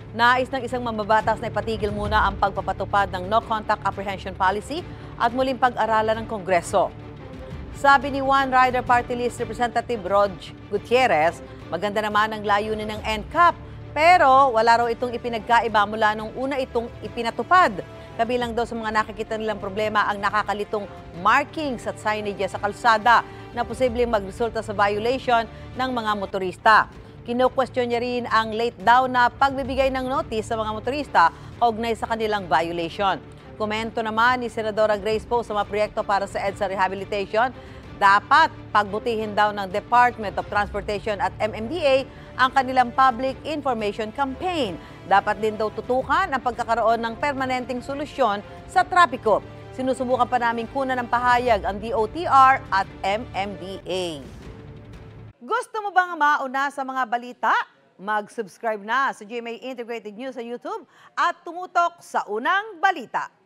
Nais ng isang mambabatas na ipatigil muna ang pagpapatupad ng no-contact apprehension policy at muling pag-aralan ng Kongreso. Sabi ni One Rider Party List Representative Rog Gutierrez, maganda naman ang layunin ng NCAP, pero wala raw itong ipinagkaiba mula nung una itong ipinatupad. Kabilang daw sa mga nakikita nilang problema ang nakakalitong markings at signage sa kalsada na posibleng magresulta sa violation ng mga motorista. Kino-question niya rin ang late daw na pagbibigay ng notice sa mga motorista kaugnay sa kanilang violation. Komento naman ni Senadora Grace Poe sa mga proyekto para sa EDSA rehabilitation, dapat pagbutihin daw ng Department of Transportation at MMDA ang kanilang public information campaign. Dapat din daw tutukan ang pagkakaroon ng permanenteng solusyon sa trapiko. Sinusubukan pa namin kunan ng pahayag ang DOTR at MMDA. Gusto mo bang mauna sa mga balita? Mag-subscribe na sa GMA Integrated News sa YouTube at tumutok sa unang balita.